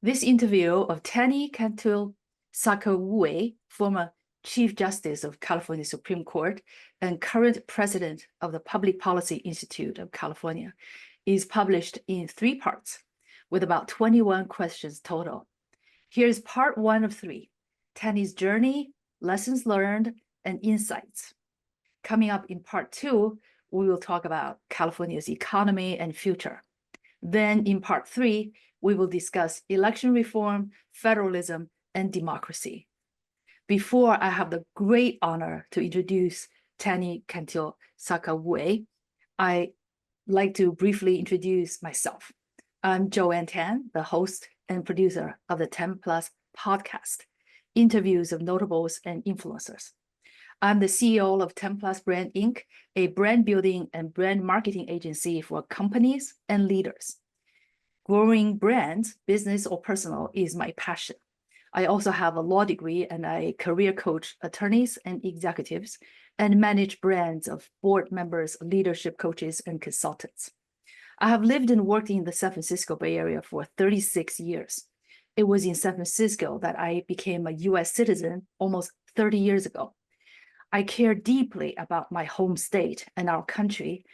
This interview of Tani Canil-Sakauye, former Chief Justice of California Supreme Court and current President of the Public Policy Institute of California, is published in 3 parts, with about 21 questions total. Here's part 1 of 3, Tani's journey, lessons learned, and insights. Coming up in part 2, we will talk about California's economy and future. Then in part 3, we will discuss election reform, federalism, and democracy. Before I have the great honor to introduce Tani Canil-Sakauye, I'd like to briefly introduce myself. I'm Joanne Z, the host and producer of the 10 Plus podcast, interviews of notables and influencers. I'm the CEO of 10 Plus Brand Inc., a brand building and brand marketing agency for companies and leaders. Growing brands, business or personal, is my passion. I also have a law degree and I career coach attorneys and executives and manage brands of board members, leadership coaches, and consultants. I have lived and worked in the San Francisco Bay Area for 36 years. It was in San Francisco that I became a US citizen almost 30 years ago. I care deeply about my home state and our country,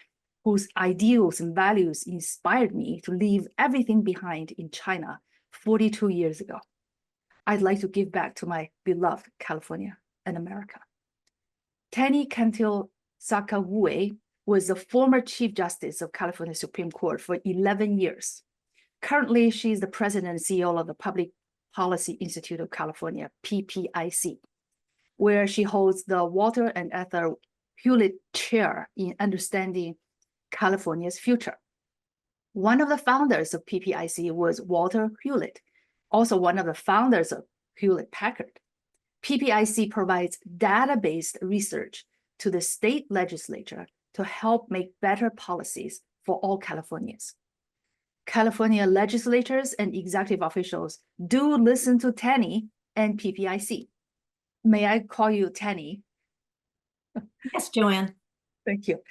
whose ideals and values inspired me to leave everything behind in China 42 years ago. I'd like to give back to my beloved California and America. Tani Canil-Sakauye was the former Chief Justice of California Supreme Court for 11 years. Currently, she's the President and CEO of the Public Policy Institute of California, PPIC, where she holds the Walter and Ethel Hewlett Chair in Understanding California's Future. One of the founders of PPIC was Walter Hewlett, also one of the founders of Hewlett-Packard. PPIC provides data-based research to the state legislature to help make better policies for all Californians. California legislators and executive officials do listen to Tani and PPIC. May I call you Tani? Yes, Joanne. Thank you.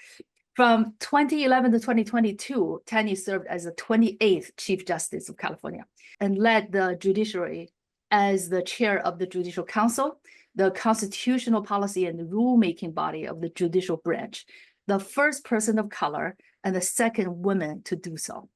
From 2011 to 2022, Tani served as the 28th Chief Justice of California and led the judiciary as the chair of the Judicial Council, the constitutional policy and rulemaking body of the judicial branch, the first person of color and the second woman to do so.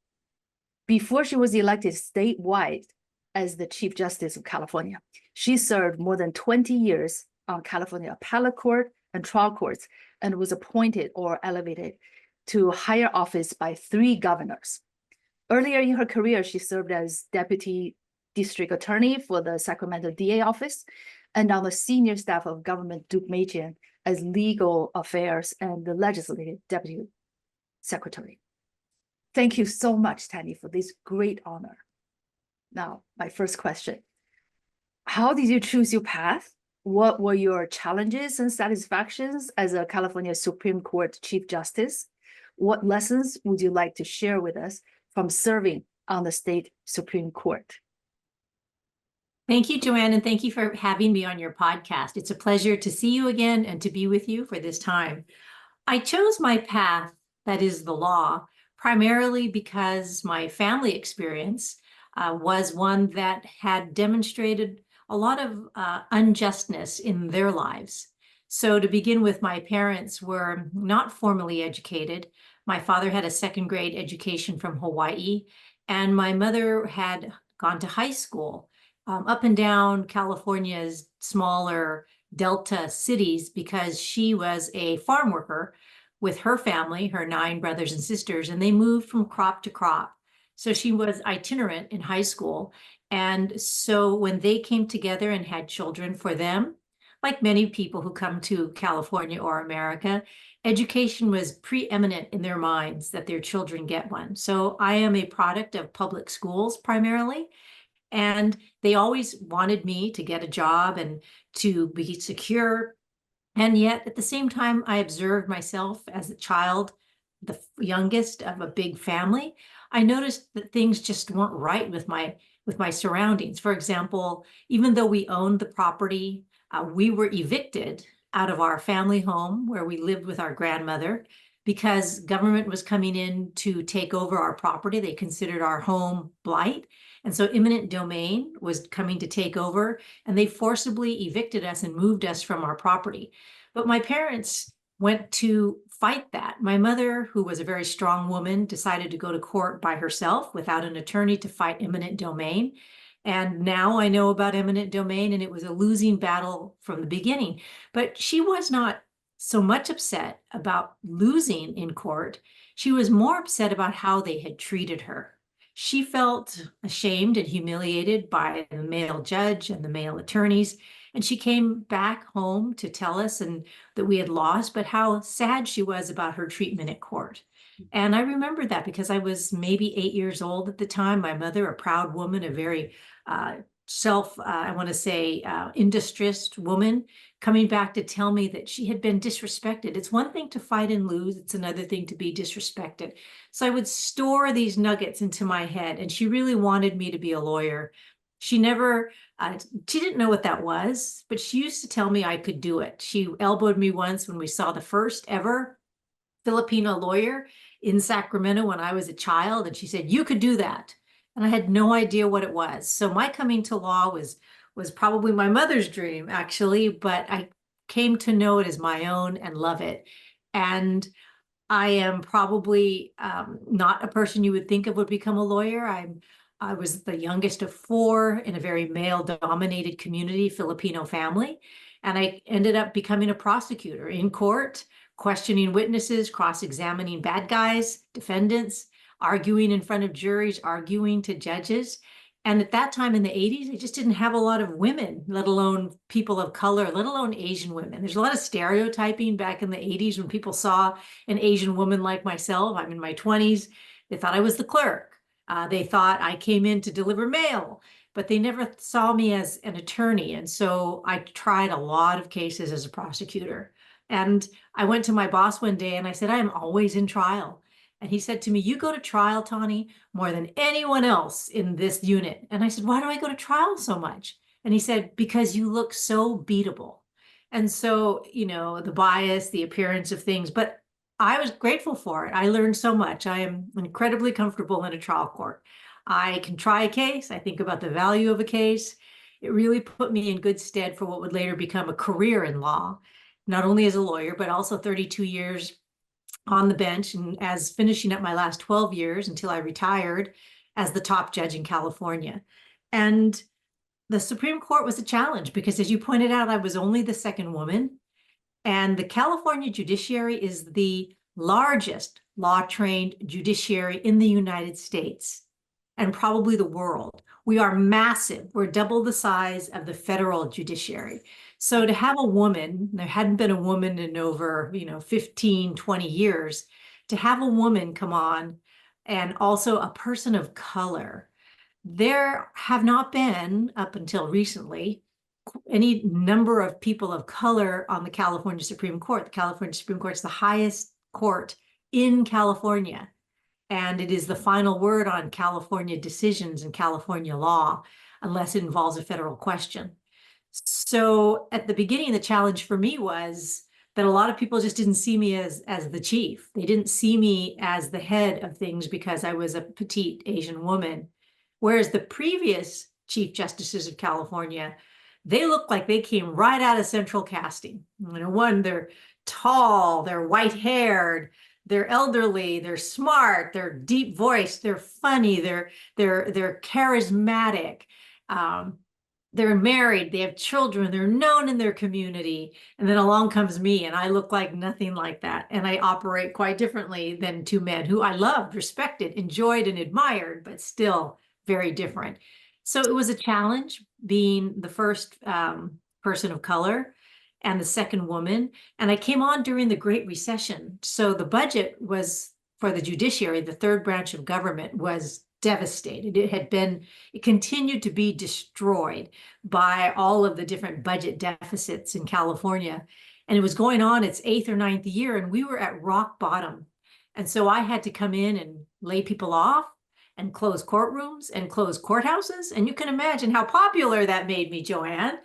Before she was elected statewide as the Chief Justice of California, she served more than 20 years on California appellate court and trial courts and was appointed or elevated to higher office by 3 governors. Earlier in her career, she served as deputy district attorney for the Sacramento DA office and on the senior staff of Governor Duke Majan as legal affairs and the legislative deputy secretary. Thank you so much, Tani, for this great honor. Now, my first question. How did you choose your path? What were your challenges and satisfactions as a California Supreme Court Chief Justice? What lessons would you like to share with us from serving on the state Supreme Court? Thank you, Joanne, and thank you for having me on your podcast. It's a pleasure to see you again and to be with you for this time. I chose my path, that is the law, primarily because my family experience was one that had demonstrated a lot of unjustness in their lives. So to begin with, my parents were not formally educated. My father had a 2nd grade education from Hawaii, and my mother had gone to high school up and down California's smaller Delta cities because she was a farm worker with her family, her 9 brothers and sisters, and they moved from crop to crop. So she was itinerant in high school. And so when they came together and had children, for them, like many people who come to California or America, education was preeminent in their minds that their children get one. So I am a product of public schools primarily, and they always wanted me to get a job and to be secure. And yet at the same time, I observed myself as a child, the youngest of a big family. I noticed that things just weren't right with my surroundings. For example, even though we owned the property, we were evicted out of our family home where we lived with our grandmother because government was coming in to take over our property. They considered our home blight. And so eminent domain was coming to take over, and they forcibly evicted us and moved us from our property. But my parents went to fight that. My mother, who was a very strong woman, decided to go to court by herself without an attorney to fight eminent domain. And now I know about eminent domain, and it was a losing battle from the beginning. But she was not so much upset about losing in court. She was more upset about how they had treated her. She felt ashamed and humiliated by the male judge and the male attorneys. And she came back home to tell us that we had lost, but how sad she was about her treatment at court. And I remember that because I was maybe 8 years old at the time. My mother, a proud woman, a very industrious woman, coming back to tell me that she had been disrespected. It's one thing to fight and lose. It's another thing to be disrespected. So I would store these nuggets into my head, and she really wanted me to be a lawyer. She never, she didn't know what that was, but she used to tell me I could do it. She elbowed me once when we saw the first ever Filipino lawyer in Sacramento when I was a child, and she said, "You could do that." And I had no idea what it was. So my coming to law was probably my mother's dream, actually, but I came to know it as my own and love it. And I am probably not a person you would think of would become a lawyer. I was the youngest of four in a very male-dominated community, Filipino family, and I ended up becoming a prosecutor in court, questioning witnesses, cross-examining bad guys, defendants, arguing in front of juries, arguing to judges. And at that time in the 80s, they just didn't have a lot of women, let alone people of color, let alone Asian women. There's a lot of stereotyping back in the 80s when people saw an Asian woman like myself. I'm in my 20s. They thought I was the clerk. They thought I came in to deliver mail, but they never saw me as an attorney. And so I tried a lot of cases as a prosecutor. And I went to my boss one day and I said, "I am always in trial." And he said to me, "You go to trial, Tani, more than anyone else in this unit." And I said, "Why do I go to trial so much?" And he said, "Because you look so beatable." And so, the bias, the appearance of things, but I was grateful for it. I learned so much. I am incredibly comfortable in a trial court. I can try a case. I think about the value of a case. It really put me in good stead for what would later become a career in law, not only as a lawyer, but also 32 years on the bench, and as finishing up my last 12 years until I retired as the top judge in California. And the Supreme Court was a challenge because, as you pointed out, I was only the second woman. And the California judiciary is the largest law-trained judiciary in the United States and probably the world. We are massive. We're double the size of the federal judiciary. So to have a woman, there hadn't been a woman in over 15, 20 years, to have a woman come on, and also a person of color. There have not been, up until recently, any number of people of color on the California Supreme Court. The California Supreme Court is the highest court in California, and it is the final word on California decisions and California law, unless it involves a federal question. So at the beginning, the challenge for me was that a lot of people just didn't see me as the chief. They didn't see me as the head of things because I was a petite Asian woman. Whereas the previous chief justices of California, they looked like they came right out of central casting. One, they're tall, they're white-haired, they're elderly, they're smart, they're deep voiced, they're funny, they're charismatic. They're married, they have children, they're known in their community. And then along comes me, and I look like nothing like that. And I operate quite differently than two men who I loved, respected, enjoyed, and admired, but still very different. So it was a challenge being the first person of color and the second woman. And I came on during the Great Recession. So the budget was, for the judiciary, the third branch of government, was devastated. It continued to be destroyed by all of the different budget deficits in California. And it was going on its 8th or 9th year, and we were at rock bottom. And so I had to come in and lay people off and close courtrooms and close courthouses. And you can imagine how popular that made me, Joanne.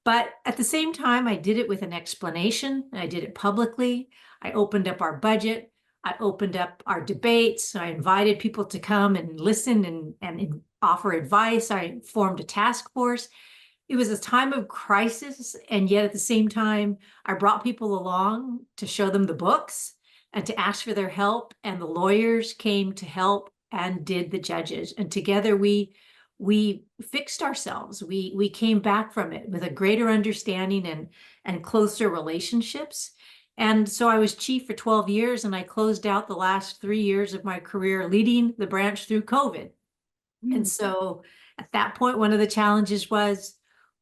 But at the same time, I did it with an explanation. I did it publicly. I opened up our budget. I opened up our debates. I invited people to come and listen and offer advice. I formed a task force. It was a time of crisis, and yet at the same time, I brought people along to show them the books and to ask for their help, and the lawyers came to help and did the judges. And together we fixed ourselves. We came back from it with a greater understanding and closer relationships. And so I was chief for 12 years, and I closed out the last 3 years of my career leading the branch through COVID. And so at that point, one of the challenges was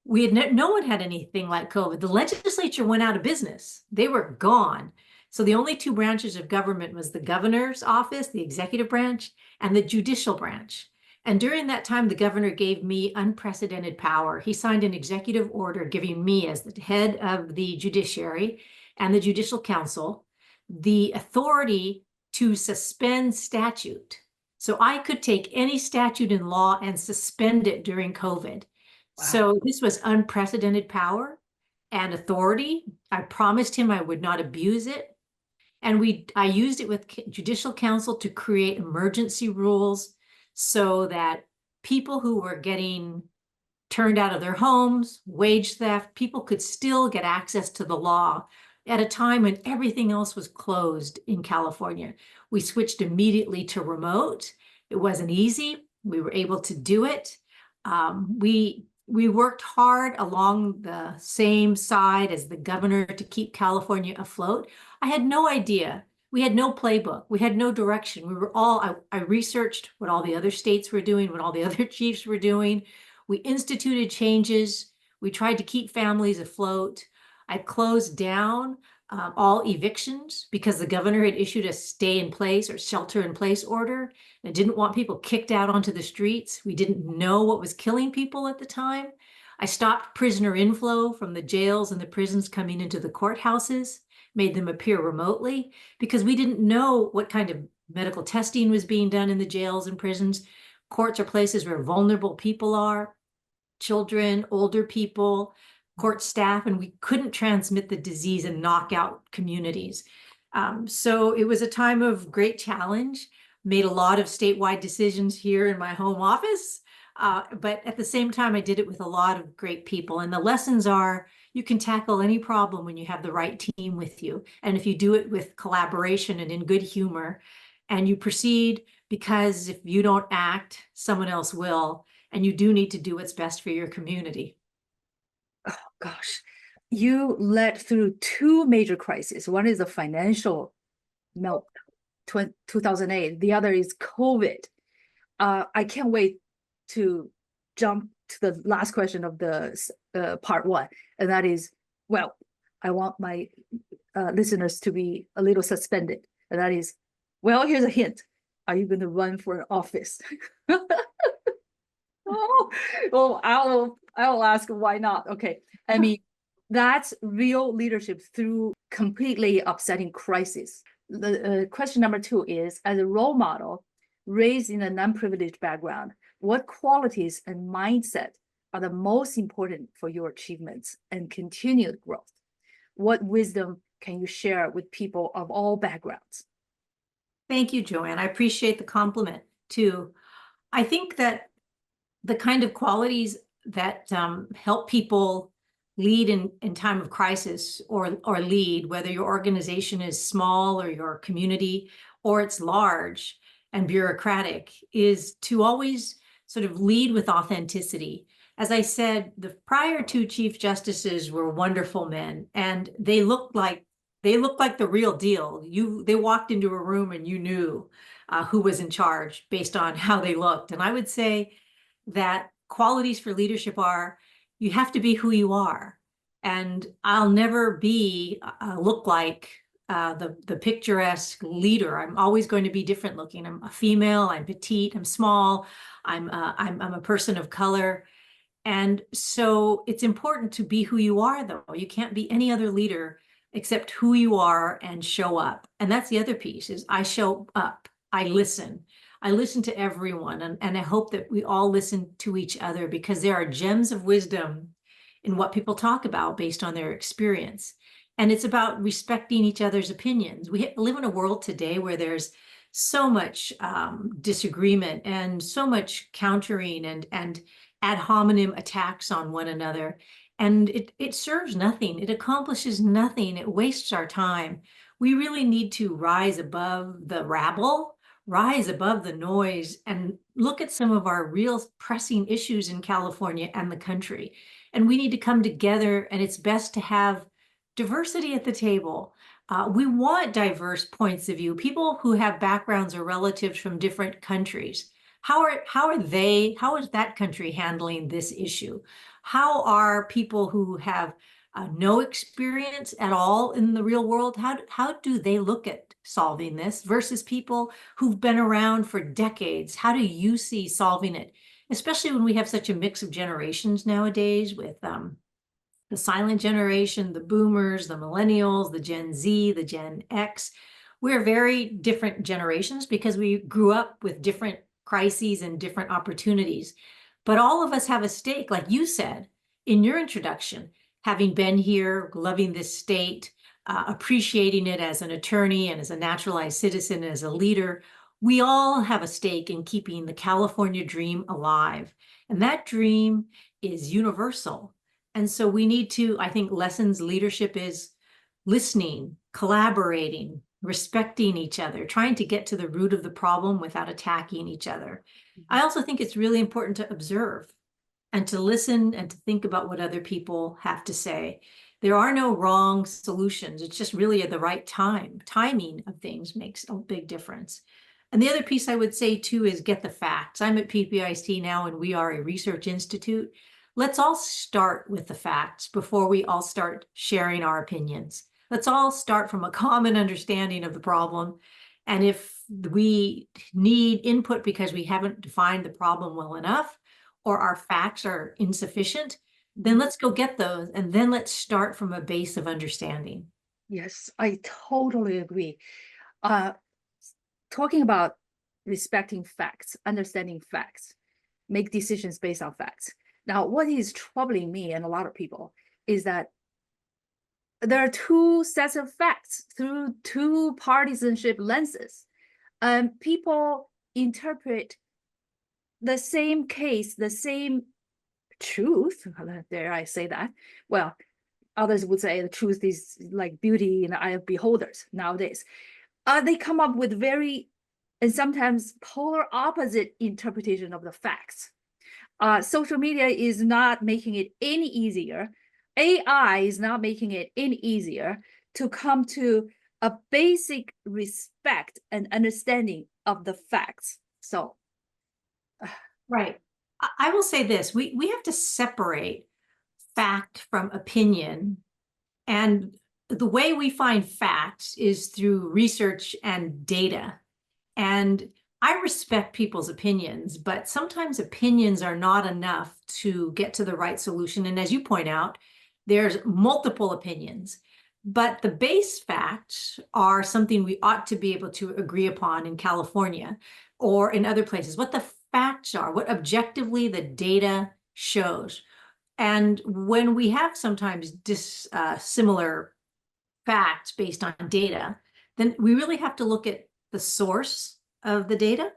we had no one had anything like COVID. The legislature went out of business. They were gone. So the only two branches of government was the governor's office, the executive branch, and the judicial branch. And during that time, the governor gave me unprecedented power. He signed an executive order giving me, as the head of the judiciary and the judicial council, the authority to suspend statute. So I could take any statute in law and suspend it during COVID. Wow. So this was unprecedented power and authority. I promised him I would not abuse it. And I used it with judicial council to create emergency rules so that people who were getting turned out of their homes, wage theft, people could still get access to the law at a time when everything else was closed in California. We switched immediately to remote. It wasn't easy. We were able to do it. We worked hard along the same side as the governor to keep California afloat. I had no idea. We had no playbook. We had no direction. I researched what all the other states were doing, what all the other chiefs were doing. We instituted changes. We tried to keep families afloat. I closed down all evictions because the governor had issued a stay in place or shelter in place order and didn't want people kicked out onto the streets. We didn't know what was killing people at the time. I stopped prisoner inflow from the jails and the prisons coming into the courthouses, made them appear remotely because we didn't know what kind of medical testing was being done in the jails and prisons. Courts are places where vulnerable people are, children, older people, court staff, and we couldn't transmit the disease and knock out communities. So it was a time of great challenge, made a lot of statewide decisions here in my home office, but at the same time, I did it with a lot of great people. And the lessons are, you can tackle any problem when you have the right team with you. And if you do it with collaboration and in good humor, and you proceed, because if you don't act, someone else will, and you do need to do what's best for your community. Oh, gosh, you led through two major crises. One is the financial melt, 2008. The other is COVID. I can't wait to jump to the last question of the part one, and that is, well, I want my listeners to be a little suspended, and that is, well, here's a hint. Are you going to run for an office? Oh, well, I'll ask why not. Okay, I mean, that's real leadership through completely upsetting crisis. The question number two is, as a role model raised in a non-privileged background, what qualities and mindset are the most important for your achievements and continued growth? What wisdom can you share with people of all backgrounds? Thank you, Joanne. I appreciate the compliment too. I think that the kind of qualities that help people lead in time of crisis or lead, whether your organization is small or your community or it's large and bureaucratic, is to always sort of lead with authenticity. As I said, the prior two Chief Justices were wonderful men, and they looked like the real deal. They walked into a room and you knew who was in charge based on how they looked. And I would say that qualities for leadership are, you have to be who you are. And I'll never look like the picturesque leader. I'm always going to be different looking. I'm a female, I'm petite, I'm small, I'm a person of color. And so it's important to be who you are, though. You can't be any other leader except who you are and show up. And that's the other piece, is I show up, I listen. I listen to everyone, and I hope that we all listen to each other, because there are gems of wisdom in what people talk about based on their experience. And it's about respecting each other's opinions. We live in a world today where there's so much disagreement and so much countering and ad hominem attacks on one another. And it serves nothing. It accomplishes nothing. It wastes our time. We really need to rise above the rabble, rise above the noise, and look at some of our real pressing issues in California and the country. And we need to come together, and it's best to have diversity at the table. We want diverse points of view, people who have backgrounds or relatives from different countries. How is that country handling this issue? How are people who have no experience at all in the real world, how do they look at solving this versus people who've been around for decades? How do you see solving it? Especially when we have such a mix of generations nowadays with the silent generation, the boomers, the millennials, the Gen Z, the Gen X. We're very different generations because we grew up with different crises and different opportunities. But all of us have a stake, like you said in your introduction, having been here, loving this state, appreciating it as an attorney and as a naturalized citizen, as a leader. We all have a stake in keeping the California dream alive. And that dream is universal. And so we need to, I think, lessons leadership is listening, collaborating, respecting each other, trying to get to the root of the problem without attacking each other. I also think it's really important to observe and to listen and to think about what other people have to say. There are no wrong solutions. It's just really at the right time. Timing of things makes a big difference. And the other piece I would say too is get the facts. I'm at PPIC now and we are a research institute. Let's all start with the facts before we all start sharing our opinions. Let's all start from a common understanding of the problem. And if we need input because we haven't defined the problem well enough, or our facts are insufficient, then let's go get those. And then let's start from a base of understanding. Yes, I totally agree. Talking about respecting facts, understanding facts, make decisions based on facts. Now, what is troubling me and a lot of people is that there are two sets of facts through two partisanship lenses. People interpret the same case, the same truth, dare I say that? Well, others would say the truth is like beauty in the eye of beholders nowadays. They come up with very, and sometimes polar opposite interpretation of the facts. Social media is not making it any easier. AI is not making it any easier to come to a basic respect and understanding of the facts. So, right. I will say this, we have to separate fact from opinion. And the way we find facts is through research and data. And I respect people's opinions, but sometimes opinions are not enough to get to the right solution. And as you point out, there's multiple opinions, but the base facts are something we ought to be able to agree upon in California or in other places, what the facts are, what objectively the data shows. And when we have sometimes similar facts based on data, then we really have to look at the source of the data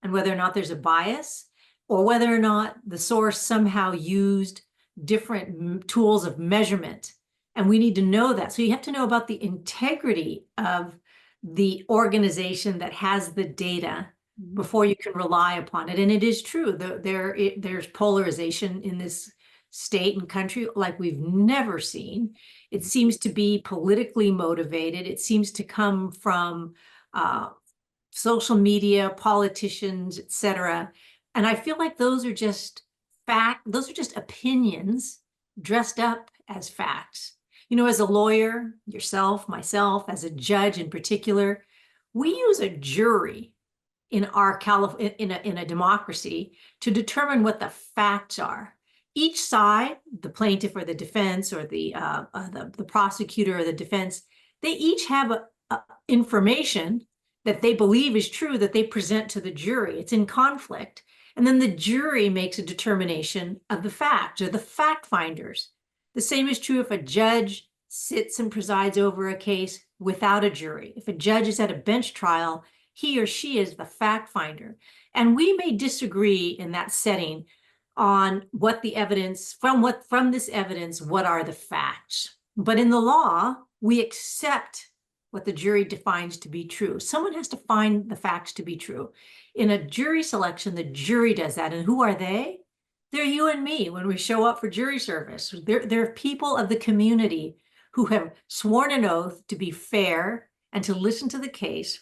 and whether or not there's a bias or whether or not the source somehow used different tools of measurement. And we need to know that. So you have to know about the integrity of the organization that has the data before you can rely upon it. And it is true, there's polarization in this state and country like we've never seen. It seems to be politically motivated. It seems to come from social media, politicians, etc. And I feel like those are just opinions dressed up as facts. You know, as a lawyer, yourself, myself, as a judge in particular, we use a jury in our in a democracy to determine what the facts are. Each side, the plaintiff or the defense or the prosecutor or the defense, they each have information that they believe is true that they present to the jury. It's in conflict. And then the jury makes a determination of the facts, or the fact finders. The same is true if a judge sits and presides over a case without a jury. If a judge is at a bench trial, he or she is the fact finder. And we may disagree in that setting on what the evidence, from this evidence, what are the facts? But in the law, we accept what the jury defines to be true. Someone has to find the facts to be true. In a jury selection, the jury does that. And who are they? They're you and me when we show up for jury service. They're people of the community who have sworn an oath to be fair and to listen to the case,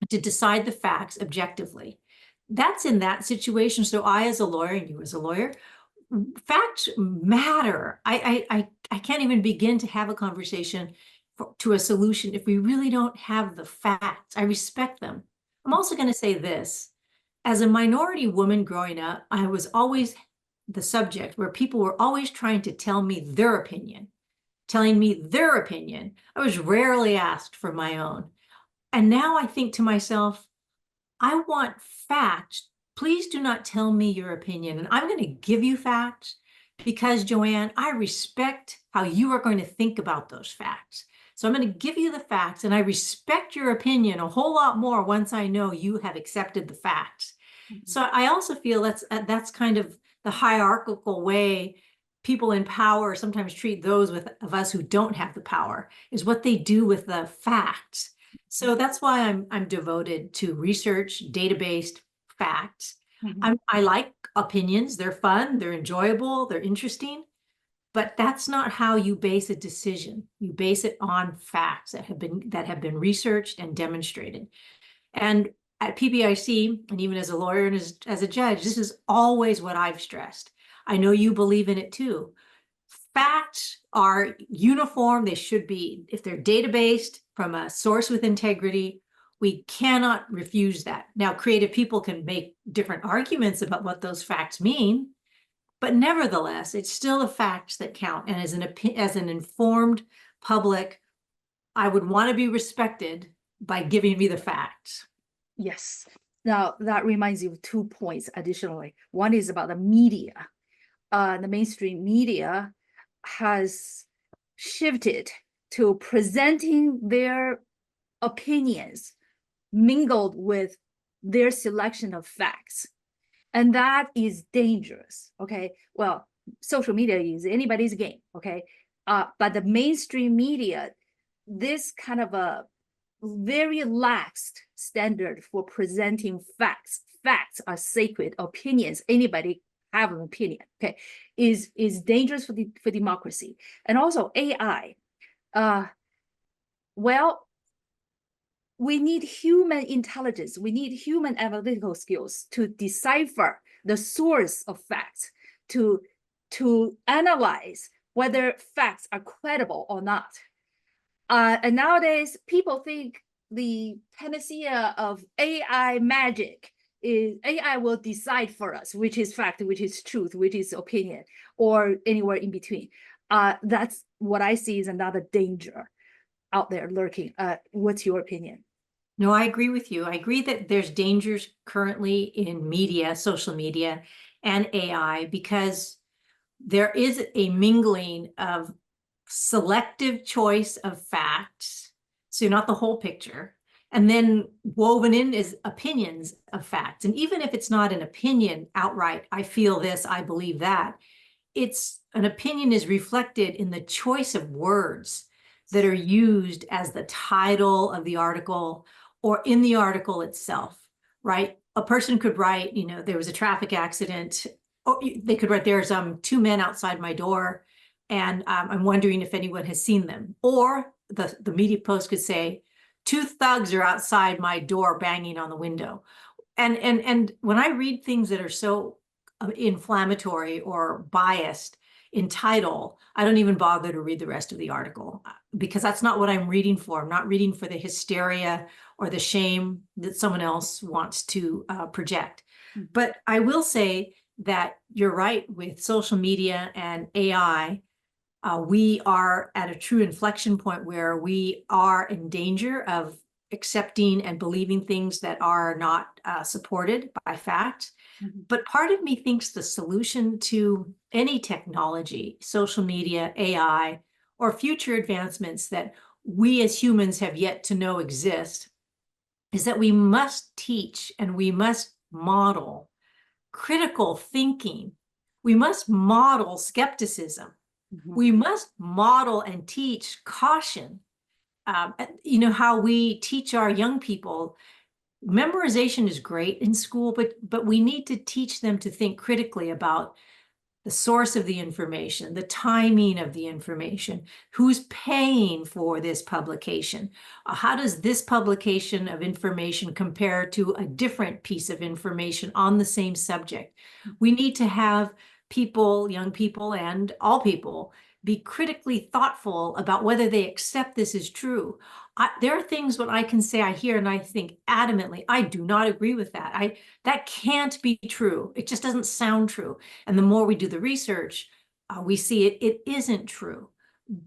to decide the facts objectively. That's in that situation. So I, as a lawyer, and you as a lawyer, facts matter. I can't even begin to have a conversation to a solution if we really don't have the facts. I respect them. I'm also going to say this. As a minority woman growing up, I was always the subject where people were always trying to tell me their opinion, telling me their opinion. I was rarely asked for my own. And now I think to myself, I want facts. Please do not tell me your opinion. And I'm going to give you facts because, Joanne, I respect how you are going to think about those facts. So I'm going to give you the facts, and I respect your opinion a whole lot more once I know you have accepted the facts. So I also feel that's kind of the hierarchical way people in power sometimes treat those of us who don't have the power, is what they do with the facts. So that's why I'm devoted to research, data-based facts. I like opinions. They're fun, they're enjoyable, they're interesting, but that's not how you base a decision. You base it on facts that have been researched and demonstrated. And at PPIC, and even as a lawyer and as a judge, this is always what I've stressed. I know you believe in it too. Facts are uniform. They should be, if they're data-based from a source with integrity, we cannot refuse that. Now, creative people can make different arguments about what those facts mean, but nevertheless, it's still the facts that count. And as an informed public, I would want to be respected by giving me the facts. Yes. Now, that reminds me of 2 points additionally. One is about the media. The mainstream media has shifted to presenting their opinions mingled with their selection of facts. And that is dangerous, okay? Well, social media is anybody's game, okay? But the mainstream media, this kind of a very lax standard for presenting facts. Facts are sacred. Opinions, anybody have an opinion, okay, is dangerous for democracy. And also AI. Well, we need human intelligence. We need human analytical skills to decipher the source of facts, to analyze whether facts are credible or not. And nowadays, people think the panacea of AI magic is AI will decide for us, which is fact, which is truth, which is opinion, or anywhere in between. That's what I see is another danger out there lurking. What's your opinion? No, I agree with you. I agree that there's dangers currently in media, social media, and AI, because there is a mingling of selective choice of facts, so not the whole picture, and then woven in is opinions of facts. And even if it's not an opinion outright, I feel this, I believe that, it's an opinion is reflected in the choice of words that are used as the title of the article or in the article itself, right? A person could write, there was a traffic accident, or they could write, there's 2 men outside my door, and I'm wondering if anyone has seen them. Or the media post could say, 2 thugs are outside my door banging on the window. And when I read things that are so inflammatory or biased in title, I don't even bother to read the rest of the article, because that's not what I'm reading for. I'm not reading for the hysteria or the shame that someone else wants to project. But I will say that you're right with social media and AI. We are at a true inflection point where we are in danger of accepting and believing things that are not supported by fact. But part of me thinks the solution to any technology, social media, AI, or future advancements that we as humans have yet to know exist, is that we must teach and we must model critical thinking. We must model skepticism. We must model and teach caution. You know, how we teach our young people, memorization is great in school, but we need to teach them to think critically about the source of the information, the timing of the information, who's paying for this publication, how does this publication of information compare to a different piece of information on the same subject. We need to have people, young people and all people, be critically thoughtful about whether they accept this as true. There are things what I can say, I hear and I think adamantly, I do not agree with that. That can't be true. It just doesn't sound true. And the more we do the research, we see it isn't true.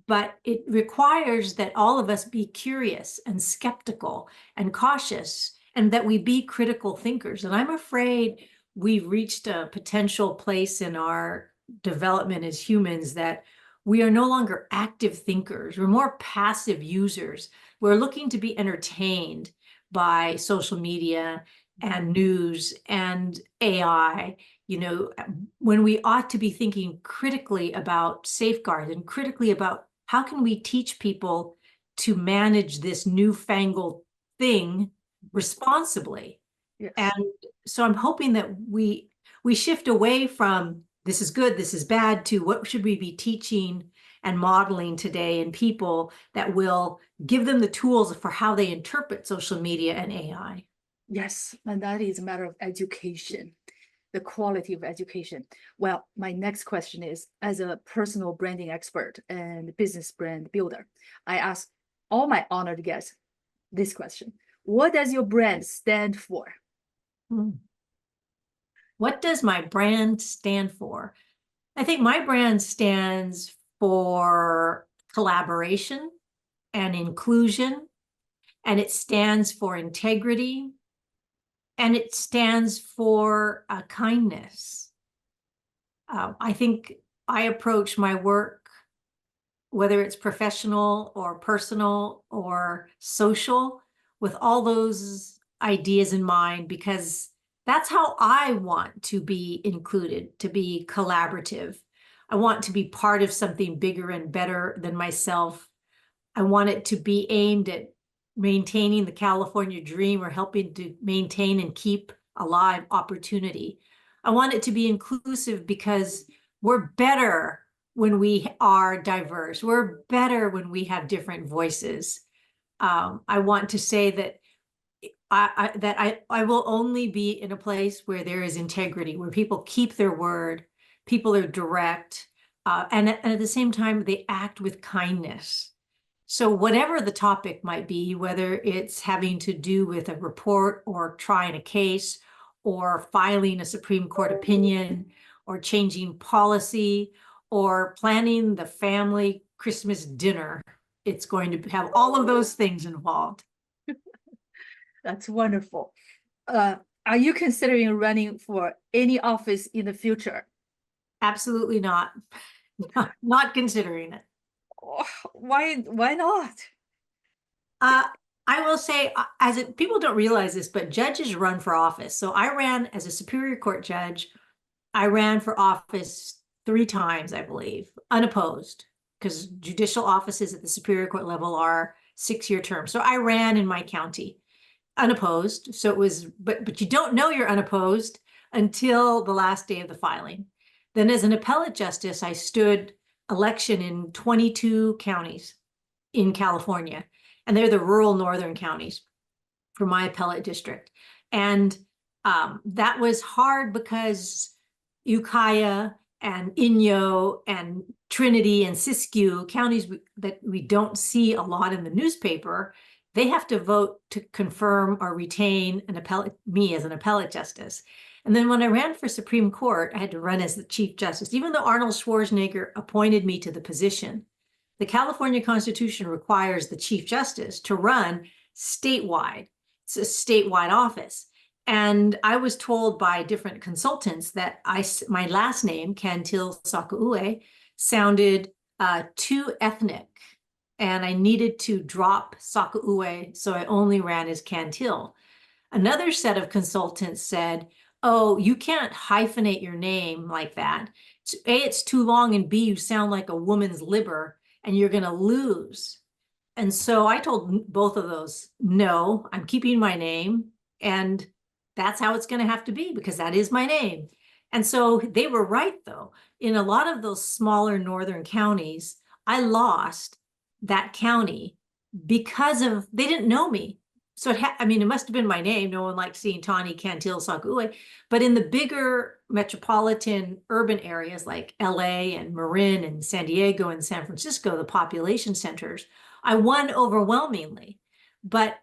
But it requires that all of us be curious and skeptical and cautious, and that we be critical thinkers. And I'm afraid we've reached a potential place in our development as humans that we are no longer active thinkers. We're more passive users. We're looking to be entertained by social media and news and AI, you know, when we ought to be thinking critically about safeguards and critically about how can we teach people to manage this newfangled thing responsibly. Yes. And so I'm hoping that we shift away from this is good, this is bad, to what should we be teaching and modeling today in people that will give them the tools for how they interpret social media and AI. Yes, and that is a matter of education, the quality of education. Well, my next question is, as a personal branding expert and business brand builder, I ask all my honored guests this question: what does your brand stand for? What does my brand stand for? I think my brand stands for collaboration and inclusion, and it stands for integrity, and it stands for kindness. I think I approach my work, whether it's professional or personal or social, with all those ideas in mind, because that's how I want to be included, to be collaborative. I want to be part of something bigger and better than myself. I want it to be aimed at maintaining the California dream or helping to maintain and keep alive opportunity. I want it to be inclusive because we're better when we are diverse. We're better when we have different voices. I want to say that I will only be in a place where there is integrity, where people keep their word, people are direct, and at the same time, they act with kindness. So whatever the topic might be, whether it's having to do with a report or trying a case or filing a Supreme Court opinion or changing policy or planning the family Christmas dinner, it's going to have all of those things involved. That's wonderful. Are you considering running for any office in the future? Absolutely not. Not considering it. Oh, why not? I will say, people don't realize this, but judges run for office. So I ran as a Superior Court judge. I ran for office 3 times, I believe, unopposed, because judicial offices at the Superior Court level are 6-year terms. So I ran in my county unopposed. So it was, but you don't know you're unopposed until the last day of the filing. Then as an appellate justice, I stood election in 22 counties in California, and they're the rural northern counties for my appellate district. And that was hard because Ukiah and Inyo and Trinity and Siskiyou, counties that we don't see a lot in the newspaper, they have to vote to confirm or retain me as an appellate justice. And then when I ran for Supreme Court, I had to run as the Chief Justice. Even though Arnold Schwarzenegger appointed me to the position, the California Constitution requires the Chief Justice to run statewide. It's a statewide office. And I was told by different consultants that my last name, Canil-Sakauye, sounded too ethnic, and I needed to drop Sakauye, so I only ran as Cantil. Another set of consultants said, oh, you can't hyphenate your name like that. A, it's too long, and B, you sound like a woman's liver, and you're going to lose. And so I told both of those, no, I'm keeping my name, and that's how it's going to have to be, because that is my name. And so they were right, though. In a lot of those smaller northern counties, I lost that county because of, they didn't know me. So I mean, it must have been my name. No one liked seeing Tani Canil-Sakauye. But in the bigger metropolitan urban areas like LA and Marin and San Diego and San Francisco, the population centers, I won overwhelmingly. But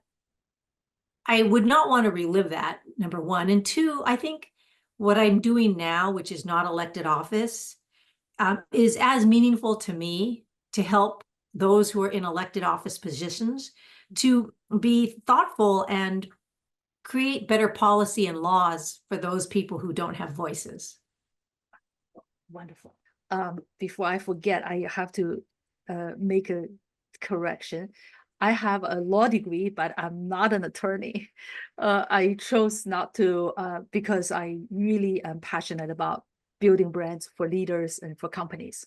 I would not want to relive that, number one. And two, I think what I'm doing now, which is not elected office, is as meaningful to me to help those who are in elected office positions to be thoughtful and create better policy and laws for those people who don't have voices. Wonderful. Before I forget, I have to make a correction. I have a law degree, but I'm not an attorney. I chose not to because I really am passionate about building brands for leaders and for companies.